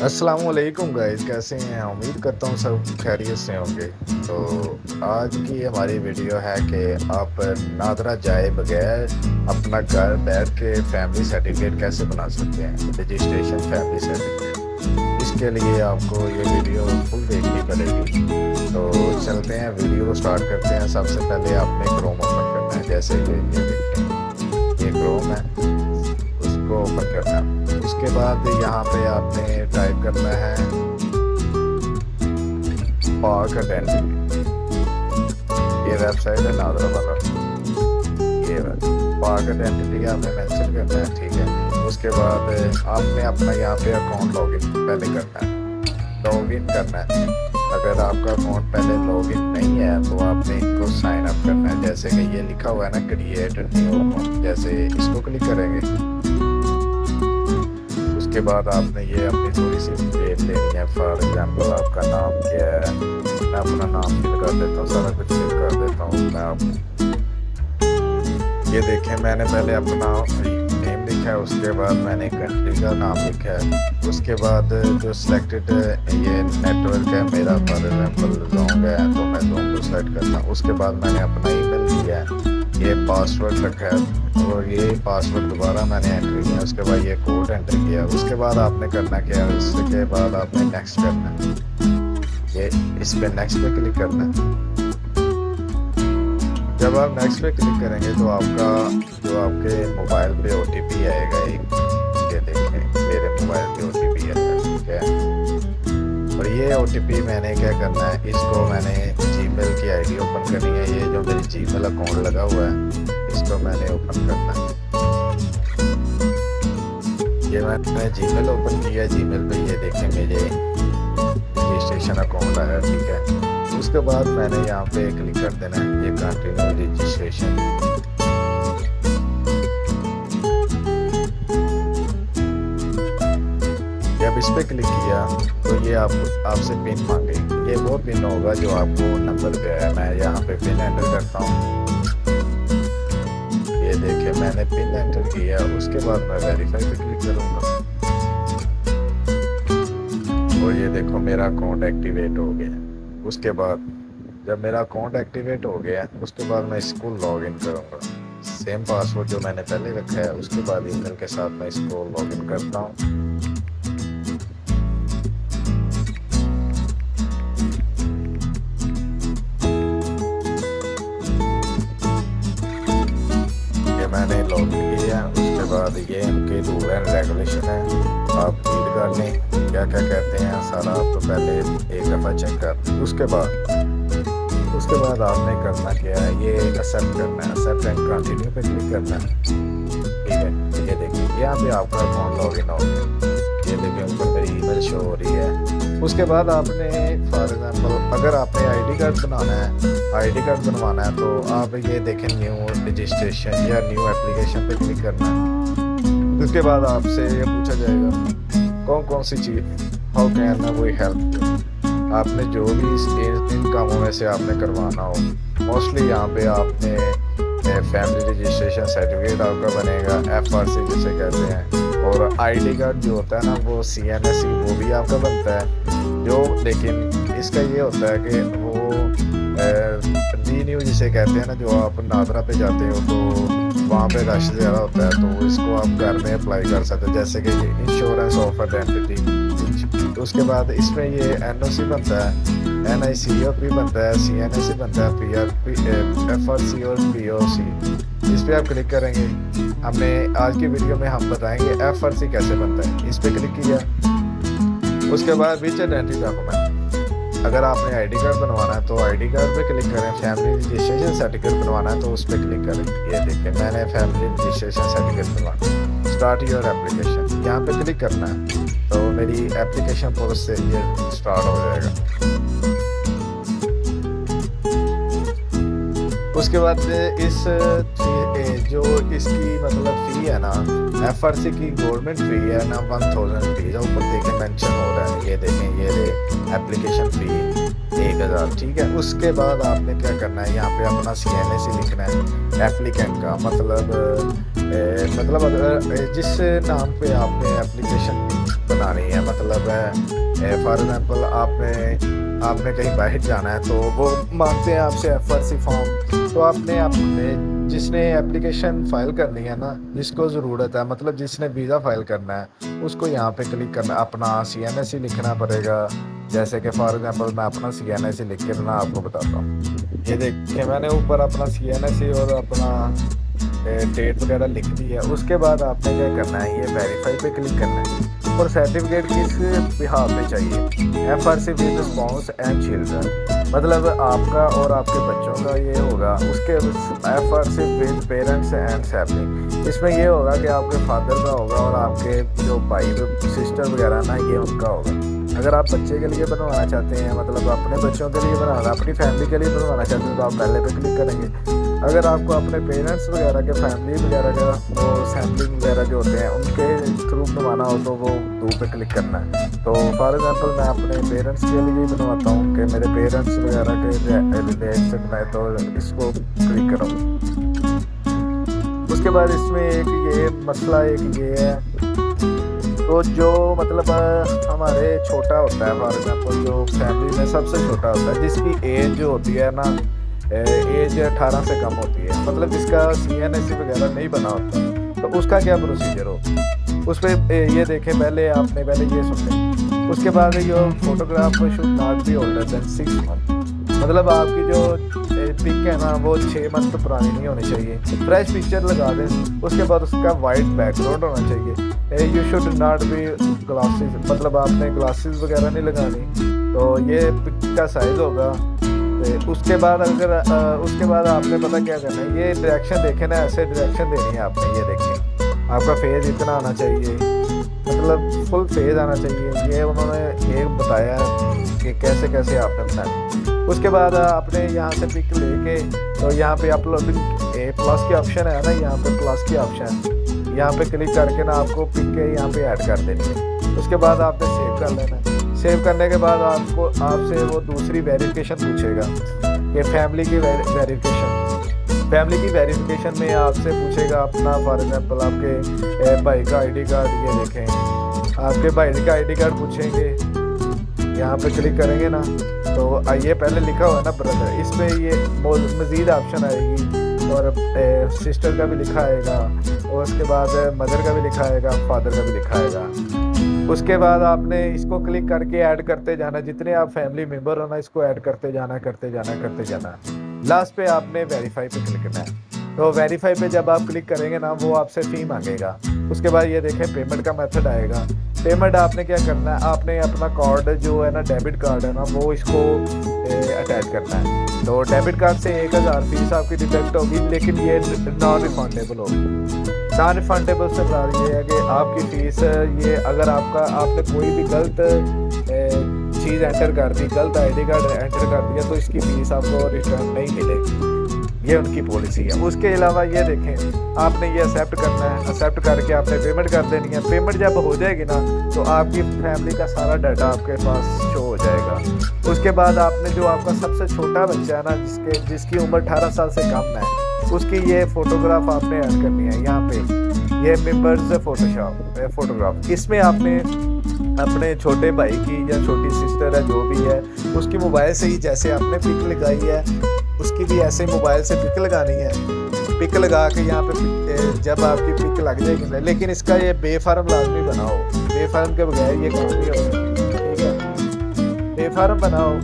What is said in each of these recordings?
अस्सलामुअलैकुम गाइस, कैसे हैं? उम्मीद करता हूँ सब खैरियत से होंगे। तो आज की हमारी वीडियो है कि आप नादरा जाए बगैर अपना घर बैठ के फैमिली सर्टिफिकेट कैसे बना सकते हैं, रजिस्ट्रेशन फैमिली सर्टिफिकेट। इसके लिए आपको ये वीडियो फुल देखनी पड़ेगी। तो चलते हैं, वीडियो को स्टार्ट करते हैं। सबसे पहले आपने क्रोम ओपन करना है, जैसे कि ये देखिए ये क्रोम है, उसको ओपन करना है। उसके बाद यहाँ पे आपने टाइप करना है पाक आइडेंटिटी। ये वेबसाइट है नादरा वाला, ये पाक आइडेंटिटी आपने मेंशन करना है, ठीक है। उसके बाद आपने अपना यहाँ पे अकाउंट लॉगिन पहले करना है, लॉगिन करना है। अगर आपका अकाउंट पहले लॉगिन नहीं है तो आपने इनको साइन अप करना है, जैसे कि ये लिखा हुआ है ना, क्रिएट न्यू अकाउंट। जैसे इसको क्लिक करेंगे, उसके बाद आपने ये अपनी थोड़ी सी डिटेल लेनी है। फॉर एग्जांपल आपका नाम क्या है, मैं अपना नाम फिल कर देता हूँ, सारा कुछ फिल कर देता हूँ मैं। आप ये देखें, मैंने पहले अपना नेम लिखा है, उसके बाद मैंने कंट्री का नाम लिखा है। उसके बाद जो सिलेक्टेड ये नेटवर्क है मेरा, फॉर एग्जांपल जोंग है तो मैं जोंग को सेलेक्ट करता हूँ। उसके बाद मैंने अपना ईमेल दिया है, ये पासवर्ड रखा है और ये पासवर्ड दोबारा मैंने एंटर किया। उसके बाद ये कोड एंटर किया। उसके बाद आपने करना क्या है, उसके बाद आपने नेक्स्ट करना है। ये इस पे नेक्स्ट पे क्लिक करना है। जब आप नेक्स्ट पे क्लिक करेंगे तो आपका जो आपके मोबाइल पे ओटीपी आएगा एक, ये देखें मेरे मोबाइल पे ओटीपी है, ठीक है। और ये ओटीपी मैंने क्या करना है, इसको मैंने जीमेल की आईडी ओपन करनी है। ये जो मेरी जीमेल अकाउंट लगा हुआ है इसको मैंने ओपन करना है। ये मैंने जीमेल ओपन किया, जीमेल पे ये देखें मेरे रजिस्ट्रेशन अकाउंट आया, ठीक है। उसके बाद मैंने यहाँ पे क्लिक कर देना है, ये कंटिन्यू रजिस्ट्रेशन। जब इस पे क्लिक किया तो ये आपसे पिन मांगेगी। ये वो पिन होगा जो आपको नंबर पे है। मैं यहाँ पे पिन एंटर करता हूँ, ये देखिए मैंने पिन एंटर किया। उसके बाद मैं वेरीफाई पे क्लिक करूँगा और ये देखो मेरा अकाउंट एक्टिवेट हो गया। उसके बाद जब मेरा अकाउंट एक्टिवेट हो गया उसके बाद मैं इसको लॉग इन करूँगा, सेम पासवर्ड जो मैंने पहले रखा है। उसके बाद ईमेल के साथ मैं इसको लॉग इन करता हूँ। मैंने लॉग इन किया। उसके बाद ये इनके रूल एंड रेगुलेशन है, आप रीड कर लें क्या क्या कहते हैं सारा। आप तो पहले एक दफ़ा चेक कर, उसके बाद आपने करना क्या है, ये एक्सेप्ट करना है। एक्सेप्ट एंड कंटिन्यू पे क्लिक करना है, ठीक है। ये देखिए यहाँ पे आपका अकाउंट लॉग इन हो गया। ये देखिए ऊपर मेरी ईमेल शो हो रही है। उसके बाद आपने फॉर एग्जांपल अगर आपने आईडी कार्ड बनाना है, आईडी कार्ड बनवाना है, तो आप ये देखें न्यू रजिस्ट्रेशन या न्यू एप्लीकेशन पे क्लिक करना है। उसके बाद आपसे ये पूछा जाएगा कौन कौन सी चीज़, हाउ कैन वी हेल्प। आपने जो भी इन कामों में से आपने करवाना हो, मोस्टली यहाँ पे आपने फैमिली रजिस्ट्रेशन सर्टिफिकेट आपका बनेगा, FRC जिसे कहते हैं। और आईडी कार्ड जो होता है ना वो CNSE वो भी आपका बनता है जो, लेकिन इसका ये होता है कि वो रीन्यू जिसे कहते हैं ना, जो आप नादरा पे जाते हो तो वहाँ पे रश ज़्यादा होता है, तो इसको आप घर में अप्लाई कर सकते हो, जैसे कि इंश्योरेंस ऑफ आइडेंटिटी। तो उसके बाद इसमें ये NOC बनता है, NIC भी बनता है, CNSE बनता है, FRC और POC। इस पर आप क्लिक करेंगे। हमने आज की वीडियो में हम बताएंगे FRC कैसे बनता है। इस पर क्लिक किया। उसके बाद विच आइडेंटिटी डॉक्यूमेंट, अगर आपने आईडी कार्ड बनवाना है तो आईडी कार्ड पे क्लिक करें। फैमिली रजिस्ट्रेशन सर्टिफिकेट बनवाना है तो उस पर क्लिक करें। ये देखिए मैंने फैमिली रजिस्ट्रेशन सर्टिफिकेट बनवाना, स्टार्ट योर एप्लीकेशन, यहाँ पे क्लिक करना है तो मेरी एप्लीकेशन प्रोसेस से ये स्टार्ट हो जाएगा। उसके बाद इस जो इसकी मतलब फ़ी है ना, FRC की गवर्नमेंट फ़ी है ना 1000 फीस, ऊपर देखें मेंशन हो रहा है। ये देखें ये एप्लीकेशन फ़ी 1000, ठीक है। उसके बाद आपने क्या करना है, यहाँ पे अपना CNSE लिखना है एप्लीकेंट का, मतलब अगर जिस नाम पे आपने एप्लीकेशन बनानी है, मतलब फॉर एग्जांपल आपने कहीं बाहर जाना है तो वो मांगते हैं आपसे एफआरसी फॉर्म। तो आपने अपने जिसने एप्लीकेशन फ़ाइल करनी है ना, जिसको ज़रूरत है, मतलब जिसने वीज़ा फ़ाइल करना है, उसको यहाँ पे क्लिक करना, अपना सीएनएसी लिखना पड़ेगा। जैसे कि फॉर एग्जांपल मैं अपना सीएनएसी लिख के ना आपको बताता हूँ। ये देखिए मैंने ऊपर अपना सीएनएसी और अपना डेट वगैरह लिख दी है। उसके बाद आपने क्या करना है, ये वेरीफाई पे क्लिक करना है। और सर्टिफिकेट किस बिहाफ पे चाहिए, FRC with spouse and children, मतलब आपका और आपके बच्चों का ये होगा। उसके FRC with parents and sibling, इसमें ये होगा कि आपके फादर का होगा और आपके जो भाई सिस्टर वगैरह ना, ये उनका होगा। अगर आप बच्चे के लिए बनवाना चाहते हैं, मतलब अपने बच्चों के लिए बनाना, अपनी फैमिली के लिए बनवाना चाहते हैं, तो आप पहले पे क्लिक करेंगे। अगर आपको अपने पेरेंट्स वगैरह के फैमिली वगैरह का वो सैम्पलिंग वगैरह जो होते हैं उनके थ्रू बनवाना हो तो वो 2 पे क्लिक करना है। तो फॉर एग्जांपल मैं अपने पेरेंट्स के लिए बनवाता हूँ कि मेरे पेरेंट्स वगैरह के रिलेशन में, तो इसको क्लिक करूँगा। उसके बाद इसमें एक ये मसला एक ये है, तो जो मतलब हमारे छोटा होता है, फॉर एग्जांपल जो फैमिली में सबसे छोटा होता है, जिसकी एज जो होती है ना, एज 18 से कम होती है, मतलब जिसका सीएनएसी वगैरह नहीं बना होता, तो उसका क्या प्रोसीजर हो। उस पर ये देखें, पहले ये सुन लें। उसके बाद ये photograph should not be older than 6 month, मतलब आपकी जो पिक है ना वो 6 मंथ पुरानी नहीं होनी चाहिए। फ्रेश पिक्चर लगा दें। उसके बाद उसका वाइट बैकग्राउंड होना चाहिए। You should not be glasses, मतलब आपने ग्लासेस वगैरह नहीं लगानी। तो ये पिक का साइज़ होगा। उसके बाद उसके बाद आपने पता क्या करना है, ये डायरेक्शन देखें ना, ऐसे डायरेक्शन देनी है आपने। ये देखें आपका फेस इतना आना चाहिए, मतलब फुल फेस आना चाहिए। ये उन्होंने एक बताया कि कैसे कैसे आपने बनानी। उसके बाद आपने यहाँ से पिक लेके, तो यहाँ पे अपलोडिंग प्लस की ऑप्शन है ना, यहाँ पे प्लस की ऑप्शन, यहाँ पे क्लिक करके ना आपको पिक के यहाँ पे ऐड कर देनी है। उसके बाद आपने सेव कर लेना है। सेव करने के बाद आपसे वो दूसरी वेरिफिकेशन पूछेगा कि फैमिली की वेरिफिकेशन में आपसे पूछेगा अपना, फॉर एग्जांपल आपके भाई का आईडी कार्ड, ये देखें आपके भाई का आईडी कार्ड पूछेंगे। यहाँ पे क्लिक करेंगे ना, तो ये पहले लिखा हुआ है ना ब्रदर, इस पर ये मज़ीद ऑप्शन आएगी और सिस्टर का भी लिखा आएगा, और उसके बाद मदर का भी लिखा आएगा, फादर का भी लिखा आएगा। उसके बाद आपने इसको क्लिक करके ऐड करते जाना, जितने आप फैमिली मेम्बर हो ना, इसको ऐड करते जाना। लास्ट पे आपने वेरीफाई पे क्लिक करना है। तो वेरीफाई पे जब आप क्लिक करेंगे ना, वो आपसे फी मांगेगा। उसके बाद ये देखें पेमेंट का मेथड आएगा। पेमेंट आपने क्या करना है, आपने अपना कार्ड जो है ना, डेबिट कार्ड है ना, वो इसको अटैच करना है। तो डेबिट कार्ड से 1000 फीस आपकी डिडक्ट होगी, लेकिन ये नॉन रिफंडेबल होगी। नॉन रिफंडेबल से बात ये है कि आपकी फ़ीस ये अगर आपने कोई भी गलत चीज़ एंटर कर दी, गलत आईडी कार्ड एंटर कर दिया, तो इसकी फ़ीस आपको रिटर्न नहीं मिलेगी। ये उनकी पॉलिसी है। उसके अलावा ये देखें, आपने ये एक्सेप्ट करना है। एक्सेप्ट करके आपने पेमेंट कर देनी है। पेमेंट जब हो जाएगी ना, तो आपकी फैमिली का सारा डाटा आपके पास शो हो जाएगा। उसके बाद आपने जो आपका सबसे छोटा बच्चा है ना, जिसकी उम्र 18 साल से कम है, उसकी ये फ़ोटोग्राफ आपने ऐड करनी है। यहाँ पे ये मेंबर्स फोटोग्राफ, इसमें आपने अपने छोटे भाई की या छोटी सिस्टर है जो भी है, उसकी मोबाइल से ही जैसे आपने पिक लगाई है, उसकी भी ऐसे मोबाइल से पिक लगानी है। पिक लगा के यहाँ पे जब आपकी पिक लग जाएगी, लेकिन इसका ये बेफार्म लाजमी बनाओ। बेफार्म के बगैर ये काम नहीं होगा, ठीक है। बेफार्म बनाओ।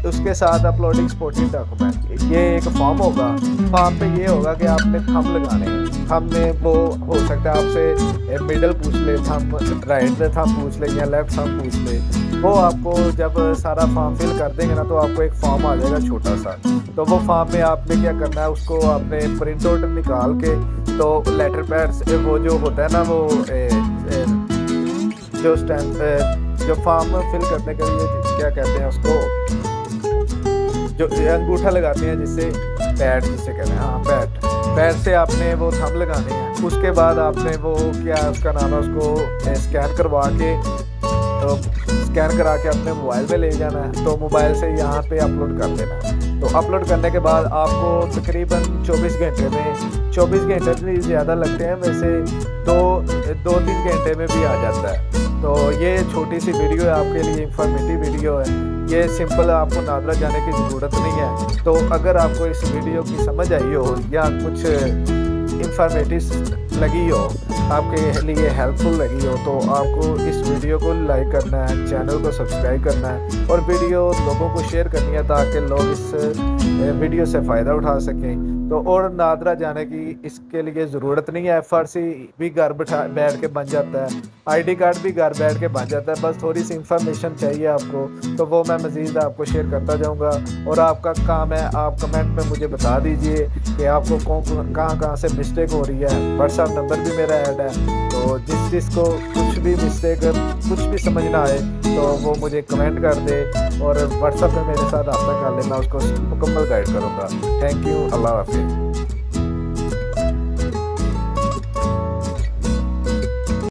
उसके साथ अपलोडिंग सपोर्टिंग डॉक्यूमेंट, ये एक फॉर्म होगा। फॉर्म पे ये होगा कि आपने थंब लगाने हैं। थंब में वो हो सकता है आपसे मिडल पूछ ले, थंब राइट थंब पूछ ले या लेफ्ट थंब पूछ ले। वो आपको जब सारा फॉर्म फिल कर देंगे ना, तो आपको एक फॉर्म आ जाएगा छोटा सा। तो वो फॉर्म में आपने क्या करना है, उसको आपने प्रिंट आउट निकाल के, तो लेटर पैड से वो जो होता है ना, वो जो स्टैम्प जो फॉर्म फिल करने के लिए क्या कहते हैं उसको, जो अंगूठा लगाते हैं जिससे पैड, जिससे कहते हैं, हाँ पैड से आपने वो थंब लगाने हैं। उसके बाद आपने वो क्या उसका नाम है, उसको स्कैन करवा के, तो स्कैन करा के अपने मोबाइल में ले जाना है। तो मोबाइल से यहाँ पे अपलोड कर देना है। तो अपलोड करने के बाद आपको तकरीबन 24 घंटे में, 24 घंटे से ज़्यादा लगते हैं वैसे, 2-3 घंटे में भी आ जाता है। तो ये छोटी सी वीडियो है, आपके लिए इंफॉर्मेटिव वीडियो है। ये सिंपल, आपको नादरा जाने की ज़रूरत नहीं है। तो अगर आपको इस वीडियो की समझ आई हो या कुछ इंफॉर्मेटिव लगी हो, आपके लिए हेल्पफुल लगी हो, तो आपको इस वीडियो को लाइक करना है, चैनल को सब्सक्राइब करना है और वीडियो लोगों को शेयर करनी है ताकि लोग इस वीडियो से फ़ायदा उठा सकें। तो और नादरा जाने की इसके लिए ज़रूरत नहीं है, एफआरसी भी घर बैठ के बन जाता है, आईडी कार्ड भी घर बैठ के बन जाता है। बस थोड़ी सी इंफॉर्मेशन चाहिए आपको, तो वो मैं मज़ीद आपको शेयर करता जाऊंगा। और आपका काम है, आप कमेंट में मुझे बता दीजिए कि आपको कहाँ से मिस्टेक हो रही है। व्हाट्सएप नंबर भी मेरा ऐड है, तो जिसको कुछ भी मिस्टेक, कुछ भी समझ ना आए तो वो मुझे कमेंट कर दे और व्हाट्सएप पे मेरे साथ रब्ता कर ले, मैं उसको मुकम्मल गाइड करूँगा। थैंक यू, अल्लाह हाफिज़।